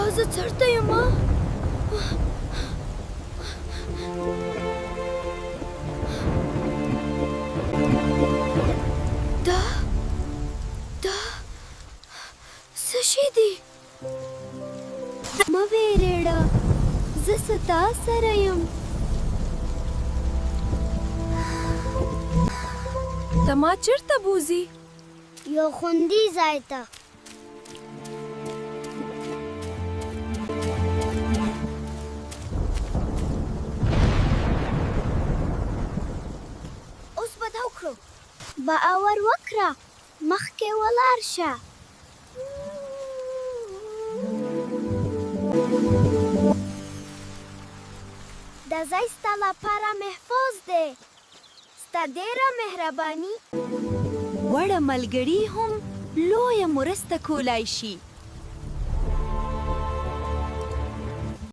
دا زه چېرته یم؟ دا څه شی دی؟ مه وېرېږه، زه ستا سره یم. ته ما چېرته بوځې؟ یو خوندي ځای ته. اوس به دا وکړو. باور وکړه، مخکې ولاړ شه. دا ځای ستا لپاره محفوظ دی. ستا ډېره مهرباني. وړه ملګري هم لویه مرسته کولی شي.